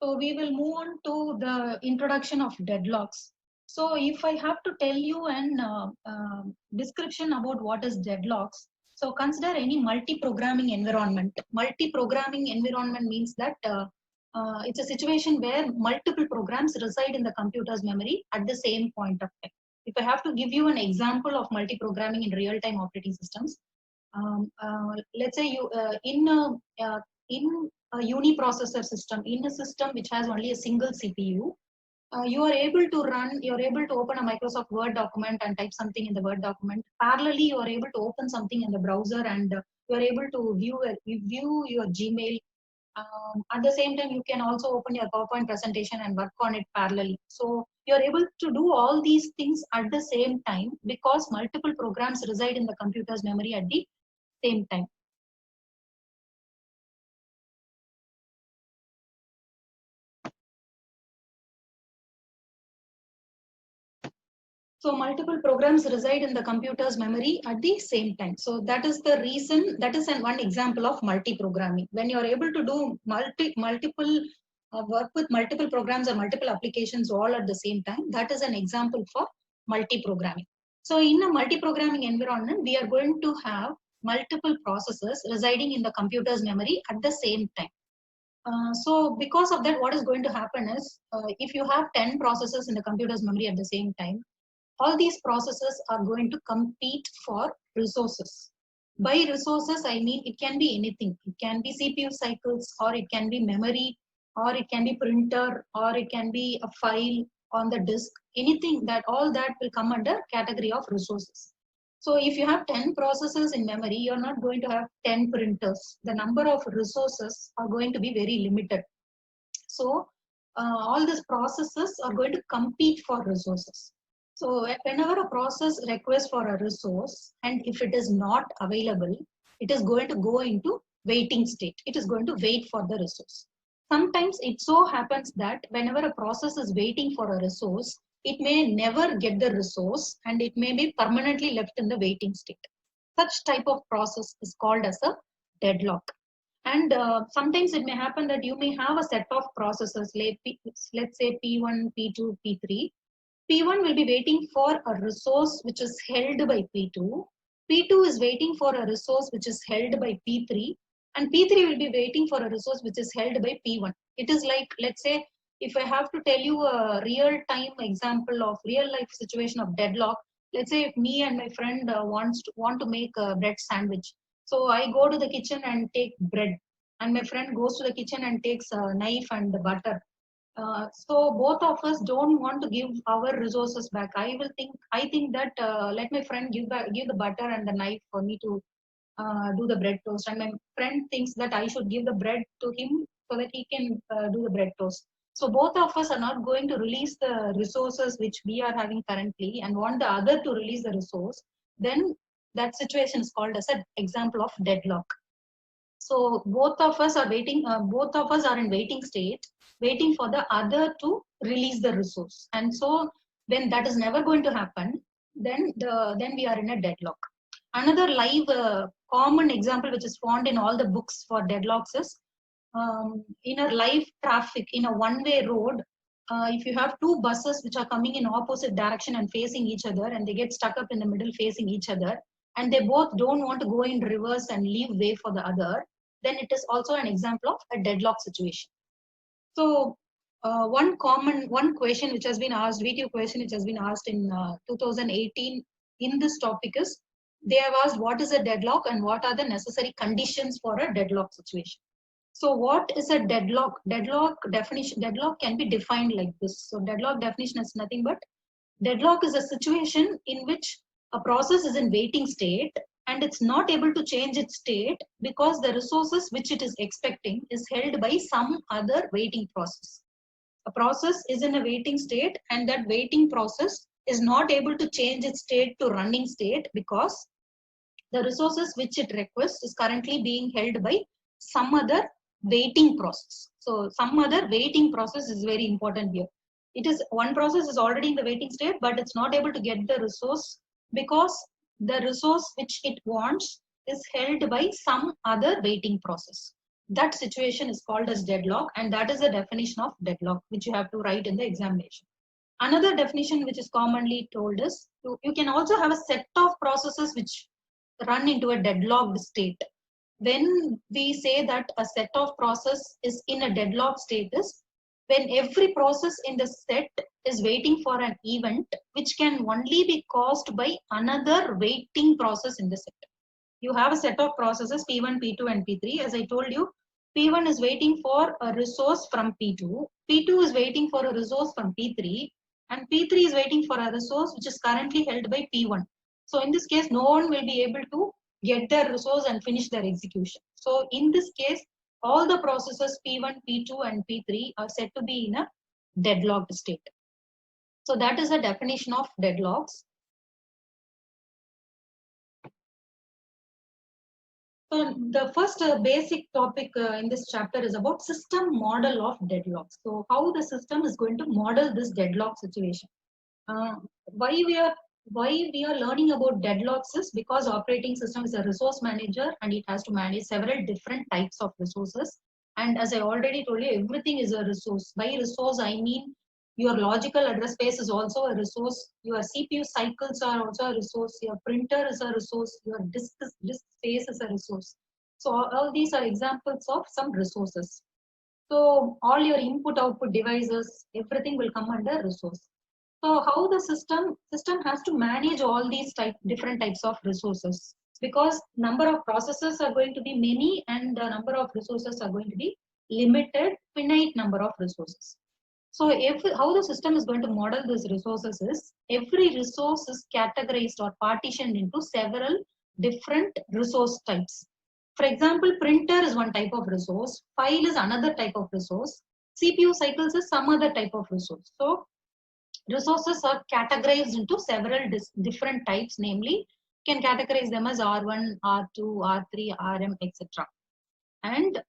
So we will move on to the introduction of deadlocks. So if I have to tell you an description about what is deadlocks, so consider any multi-programming environment. Multi-programming environment means that it's a situation where multiple programs reside in the computer's memory at the same point of time. If I have to give you an example of multi-programming in real-time operating systems, let's say you in a uniprocessor system, in a system which has only a single CPU, you're able to open a Microsoft Word document and type something in the Word document. Parallelly, you are able to open something in the browser and you are able to view your Gmail. At the same time, you can also open your PowerPoint presentation and work on it parallelly. So you're able to do all these things at the same time because multiple programs reside in the computer's memory at the same time. So multiple programs reside in the computer's memory at the same time. So that is the reason, that is one example of multi-programming. When you're able to do multiple work with multiple programs or multiple applications all at the same time, that is an example for multi-programming. So in a multi-programming environment, we are going to have multiple processes residing in the computer's memory at the same time. So because of that, what is going to happen is, if you have 10 processes in the computer's memory at the same time, all these processes are going to compete for resources. By resources, I mean it can be anything. It can be CPU cycles, or it can be memory, or it can be printer, or it can be a file on the disk. Anything that all that will come under category of resources. So if you have 10 processes in memory, you're not going to have 10 printers. The number of resources are going to be very limited. So all these processes are going to compete for resources. So whenever a process requests for a resource, and if it is not available, it is going to go into waiting state. It is going to wait for the resource. Sometimes it so happens that whenever a process is waiting for a resource, it may never get the resource and it may be permanently left in the waiting state. Such type of process is called as a deadlock. And sometimes it may happen that you may have a set of processes, let's say P1, P2, P3. P1 will be waiting for a resource which is held by P2. P2 is waiting for a resource which is held by P3. And P3 will be waiting for a resource which is held by P1. It is like, let's say, if I have to tell you a real-time example of real-life situation of deadlock, let's say if me and my friend want to make a bread sandwich. So I go to the kitchen and take bread, and my friend goes to the kitchen and takes a knife and butter. So both of us don't want to give our resources back. I think that let my friend give the butter and the knife for me to do the bread toast, and my friend thinks that I should give the bread to him so that he can do the bread toast. So both of us are not going to release the resources which we are having currently and want the other to release the resource. Then that situation is called as an example of deadlock. So both of us are waiting. Both of us are in waiting state, waiting for the other to release the resource. And so when that is never going to happen, then we are in a deadlock. Another live common example which is found in all the books for deadlocks is, in a live traffic in a one-way road. If you have two buses which are coming in opposite direction and facing each other, and they get stuck up in the middle facing each other, and they both don't want to go in reverse and leave way for the other, then it is also an example of a deadlock situation. So one question which has been asked, video question which has been asked in 2018 in this topic is, they have asked what is a deadlock and what are the necessary conditions for a deadlock situation. So what is a deadlock? Deadlock can be defined like this. So deadlock definition is nothing but, deadlock is a situation in which a process is in waiting state and it's not able to change its state because the resources which it is expecting is held by some other waiting process. A process is in a waiting state and that waiting process is not able to change its state to running state because the resources which it requests is currently being held by some other waiting process. So some other waiting process is very important here. It is one process is already in the waiting state, but it's not able to get the resource because the resource which it wants is held by some other waiting process. that situation is called as deadlock, and that is the definition of deadlock which you have to write in the examination. Another definition which is commonly told is you can also have a set of processes which run into a deadlocked state. When we say that a set of process is in a deadlock state is when every process in the set is waiting for an event which can only be caused by another waiting process in the set. You have a set of processes P1, P2 and P3. As I told you, P1 is waiting for a resource from P2, P2 is waiting for a resource from P3, and P3 is waiting for a resource which is currently held by P1. So in this case, no one will be able to get their resource and finish their execution. So in this case, all the processes P1, P2 and P3 are said to be in a deadlocked state. So that is the definition of deadlocks. So the first basic topic in this chapter is about system model of deadlocks. So how the system is going to model this deadlock situation. Why we are learning about deadlocks is because operating system is a resource manager and it has to manage several different types of resources. And as I already told you, everything is a resource. By resource, I mean your logical address space is also a resource. Your CPU cycles are also a resource. Your printer is a resource. Your disk space is a resource. So all these are examples of some resources. So all your input output devices, everything will come under resource. So how the system has to manage all these different types of resources, because number of processes are going to be many and the number of resources are going to be limited, finite number of resources. So how the system is going to model these resources is every resource is categorized or partitioned into several different resource types. For example, printer is one type of resource, file is another type of resource, CPU cycles is some other type of resource. So resources are categorized into several different types, namely can categorize them as R1, R2, R3, Rm, etc. And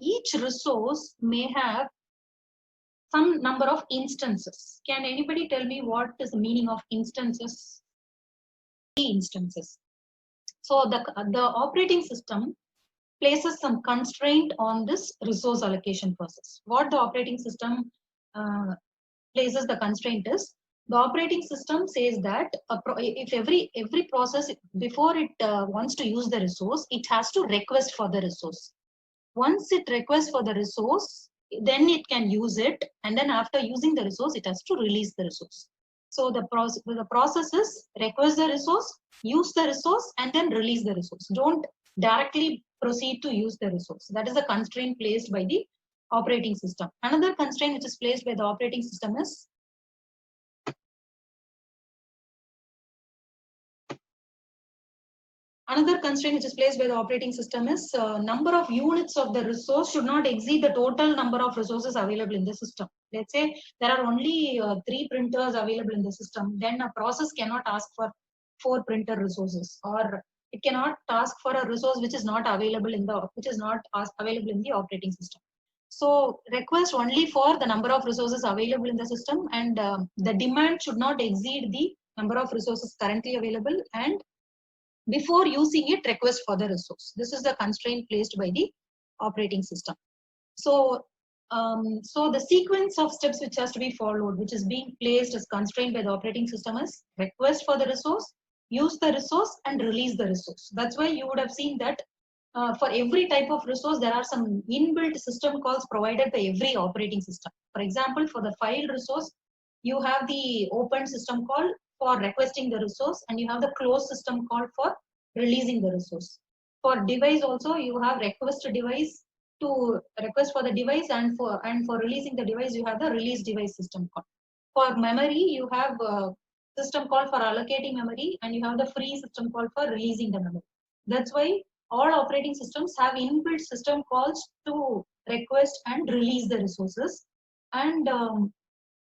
each resource may have some number of instances. Can anybody tell me what is the meaning of instances? Instances. So the operating system places some constraint on this resource allocation process. What the operating system places the constraint is, the operating system says that if every process before it wants to use the resource, it has to request for the resource. Once it requests for the resource, then it can use it, and then after using the resource, it has to release the resource. So the process is request the resource, use the resource, and then release the resource. Don't directly proceed to use the resource. That is the constraint placed by the operating system. Another constraint which is placed by the operating system is number of units of the resource should not exceed the total number of resources available in the system. Let's say there are only 3 printers available in the system, then a process cannot ask for 4 printer resources, or it cannot ask for a resource which is not available in the operating system. So request only for the number of resources available in the system, and the demand should not exceed the number of resources currently available, and before using it, request for the resource. This is the constraint placed by the operating system. So, so the sequence of steps which has to be followed, which is being placed as constraint by the operating system, is request for the resource, use the resource, and release the resource. That's why you would have seen that for every type of resource, there are some inbuilt system calls provided by every operating system. For example, for the file resource, you have the open system call for requesting the resource, and you have the close system call for releasing the resource. For device also, you have request device to request for the device, and for releasing the device, you have the release device system call. For memory, you have a system call for allocating memory, and you have the free system call for releasing the memory. That's why all operating systems have inbuilt system calls to request and release the resources. And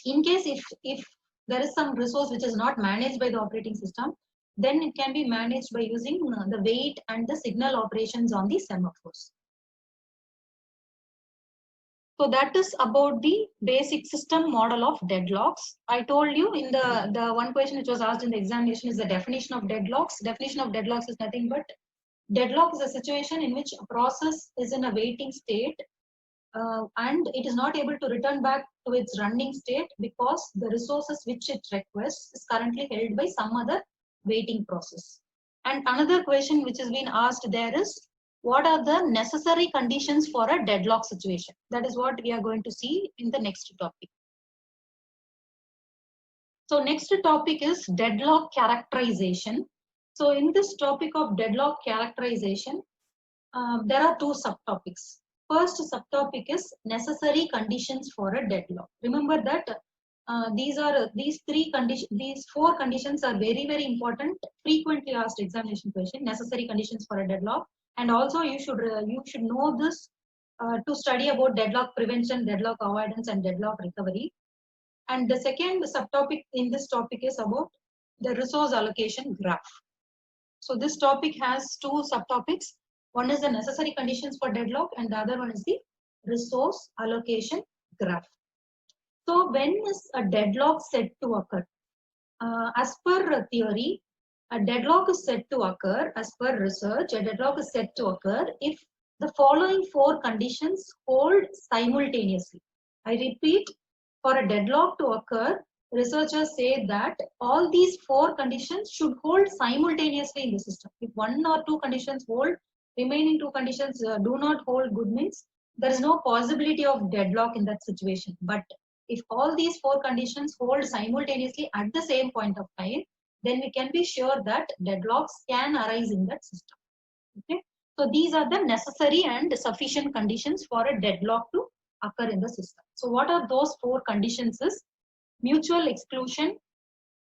in case if there is some resource which is not managed by the operating system, then it can be managed by using the wait and the signal operations on the semaphores. So that is about the basic system model of deadlocks. I told you in the one question which was asked in the examination is the definition of deadlocks. Definition of deadlocks is nothing but Deadlock is a situation in which a process is in a waiting state and it is not able to return back to its running state because the resources which it requests is currently held by some other waiting process. And another question which has been asked there is, what are the necessary conditions for a deadlock situation? That is what we are going to see in the next topic. So next topic is deadlock characterization. So in this topic of deadlock characterization, there are two subtopics. First subtopic is necessary conditions for a deadlock. Remember that these four conditions are very, very important, frequently asked examination question, necessary conditions for a deadlock. And also you should know this to study about deadlock prevention, deadlock avoidance, and deadlock recovery. And the second subtopic in this topic is about the resource allocation graph. So this topic has two subtopics. One is the necessary conditions for deadlock and the other one is the resource allocation graph. So when is a deadlock said to occur? As per theory, a deadlock is said to occur, as per research, a deadlock is said to occur if the following four conditions hold simultaneously. I repeat, for a deadlock to occur, researchers say that all these four conditions should hold simultaneously in the system. If one or two conditions hold, remaining two conditions do not hold good, means there is no possibility of deadlock in that situation. But if all these four conditions hold simultaneously at the same point of time, then we can be sure that deadlocks can arise in that system. Okay. So these are the necessary and sufficient conditions for a deadlock to occur in the system. So what are those four conditions is mutual exclusion,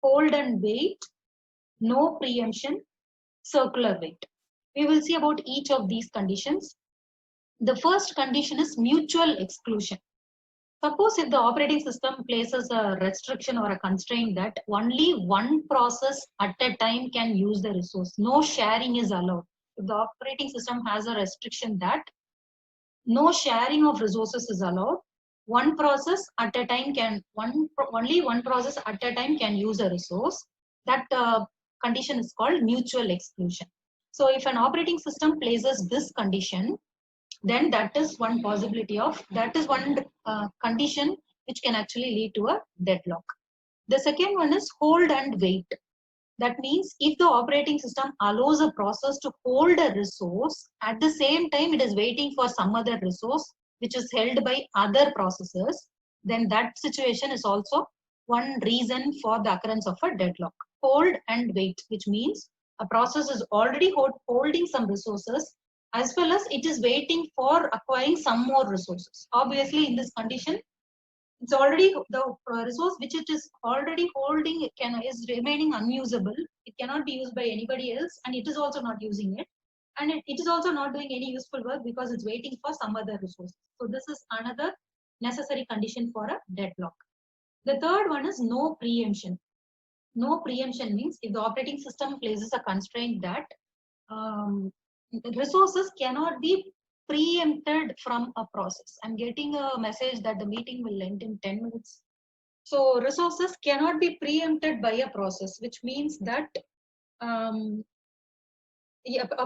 hold and wait, no preemption, circular wait. We will see about each of these conditions. The first condition is mutual exclusion. Suppose if the operating system places a restriction or a constraint that only one process at a time can use the resource, no sharing is allowed. If the operating system has a restriction that no sharing of resources is allowed, one process at a time only one process at a time can use a resource, that condition is called mutual exclusion. So if an operating system places this condition, then that is one possibility of, that is one condition which can actually lead to a deadlock. The second one is hold and wait. That means if the operating system allows a process to hold a resource, at the same time it is waiting for some other resource which is held by other processes, then that situation is also one reason for the occurrence of a deadlock. Hold and wait, which means a process is already holding some resources as well as it is waiting for acquiring some more resources. Obviously, in this condition, it's already the resource which it is already holding is remaining unusable. It cannot be used by anybody else, and it is also not using it, and it is also not doing any useful work because it's waiting for some other resource. So this is another necessary condition for a deadlock. The third one is no preemption. No preemption means if the operating system places a constraint that resources cannot be preempted from a process. I'm getting a message that the meeting will end in 10 minutes. So resources cannot be preempted by a process, which means that a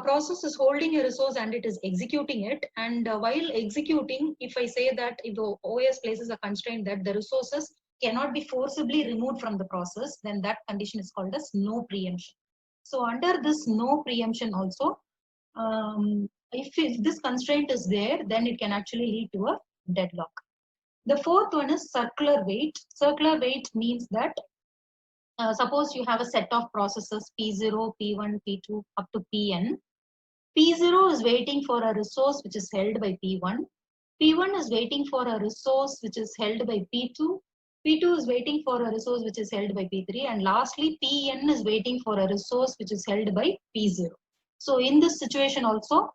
process is holding a resource and it is executing it. And while executing, if I say that if the OS places a constraint that the resources cannot be forcibly removed from the process, then that condition is called as no preemption. So under this no preemption also, if this constraint is there, then it can actually lead to a deadlock. The fourth one is circular wait. Circular wait means that suppose you have a set of processes P0, P1, P2 up to Pn. P0 is waiting for a resource which is held by P1. P1 is waiting for a resource which is held by P2. P2 is waiting for a resource which is held by P3. And lastly, Pn is waiting for a resource which is held by P0. So in this situation also,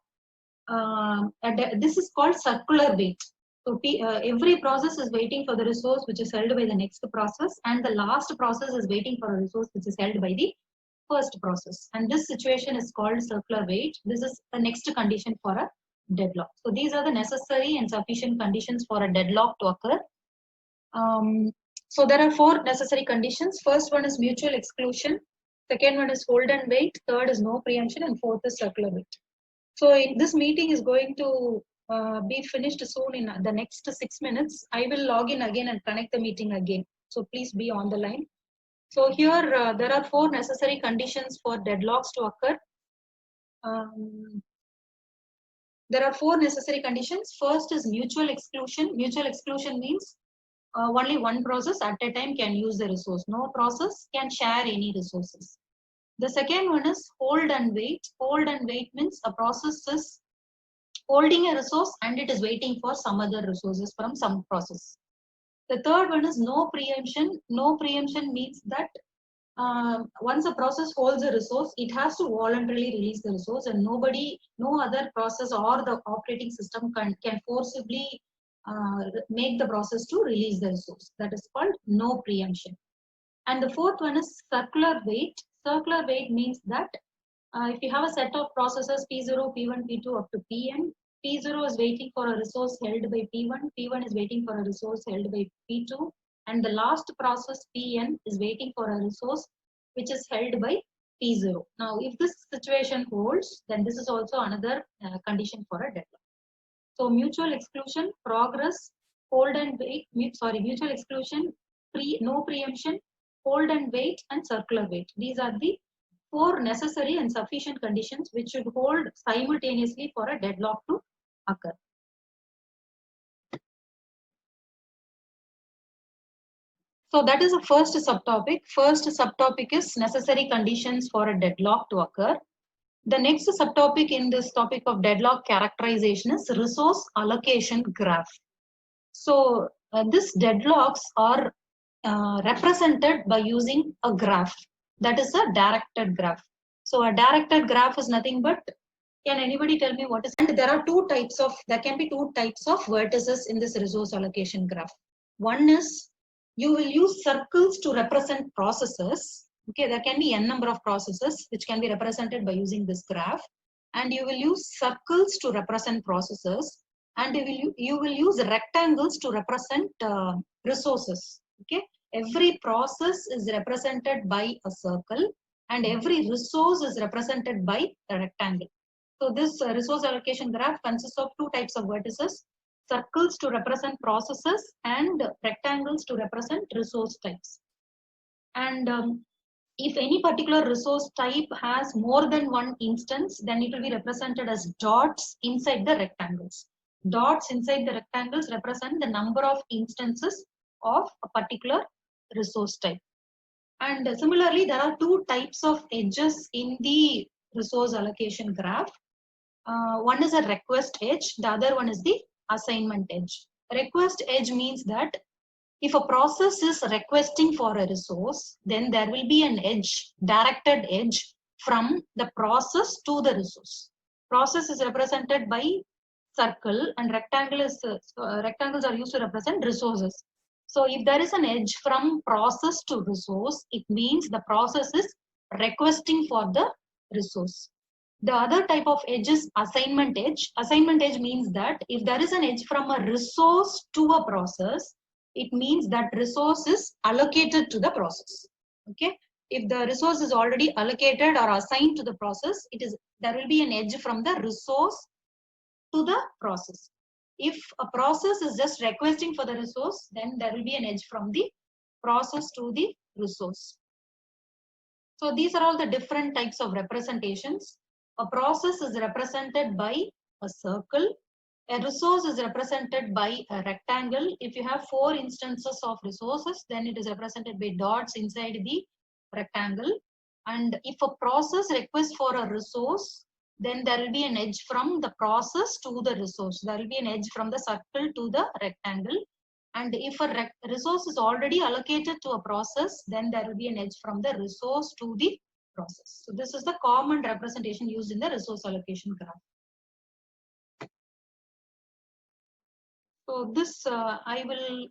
this is called circular wait. So every process is waiting for the resource which is held by the next process, and the last process is waiting for a resource which is held by the first process. And this situation is called circular wait. This is the next condition for a deadlock. So these are the necessary and sufficient conditions for a deadlock to occur. So there are four necessary conditions. First one is mutual exclusion. Second one is hold and wait. Third is no preemption, and fourth is circular wait. So this meeting is going to be finished soon in the next 6 minutes. I will log in again and connect the meeting again. So please be on the line. So here there are 4 necessary conditions for deadlocks to occur. There are 4 necessary conditions. First is mutual exclusion. Mutual exclusion means only one process at a time can use the resource. No process can share any resources. The second one is hold and wait. Hold and wait means a process is holding a resource and it is waiting for some other resources from some process. The third one is no preemption. No preemption means that once a process holds a resource, it has to voluntarily release the resource, and no other process or the operating system can forcibly make the process to release the resource. That is called no preemption. And the fourth one is circular wait. Circular wait means that if you have a set of processes P0, P1, P2 up to Pn, P0 is waiting for a resource held by P1, P1 is waiting for a resource held by P2, and the last process Pn is waiting for a resource which is held by P0. Now, if this situation holds, then this is also another condition for a deadlock. So, mutual exclusion, progress, hold and wait, mutual exclusion, no preemption, hold and wait, and circular wait. These are the 4 necessary and sufficient conditions which should hold simultaneously for a deadlock to occur. So that is the first subtopic. First subtopic is necessary conditions for a deadlock to occur. The next subtopic in this topic of deadlock characterization is resource allocation graph. So these deadlocks are represented by using a graph. That is a directed graph. So a directed graph is nothing but, can anybody tell me what is, and there can be two types of vertices in this resource allocation graph. One is you will use circles to represent processes. Okay, there can be n number of processes which can be represented by using this graph, and you will use circles to represent processes, and you will use rectangles to represent resources. Okay, every process is represented by a circle and every resource is represented by a rectangle. So this resource allocation graph consists of 2 types of vertices: circles to represent processes and rectangles to represent resource types. And if any particular resource type has more than one instance, then it will be represented as dots inside the rectangles. Dots inside the rectangles represent the number of instances of a particular resource type. And similarly, there are 2 types of edges in the resource allocation graph. One is a request edge, the other one is the assignment edge. Request edge means that if a process is requesting for a resource, then there will be an edge, directed edge from the process to the resource. Process is represented by circle and rectangles are used to represent resources. So if there is an edge from process to resource, it means the process is requesting for the resource. The other type of edge is assignment edge. Assignment edge means that if there is an edge from a resource to a process, it means that resource is allocated to the process. Okay, if the resource is already allocated or assigned to the process, there will be an edge from the resource to the process. If a process is just requesting for the resource, then there will be an edge from the process to the resource. So these are all the different types of representations. A process is represented by a circle. A resource is represented by a rectangle. If you have 4 instances of resources, then it is represented by dots inside the rectangle. And if a process requests for a resource, then there will be an edge from the process to the resource. There will be an edge from the circle to the rectangle. And if a resource is already allocated to a process, then there will be an edge from the resource to the process. So this is the common representation used in the resource allocation graph. So this I will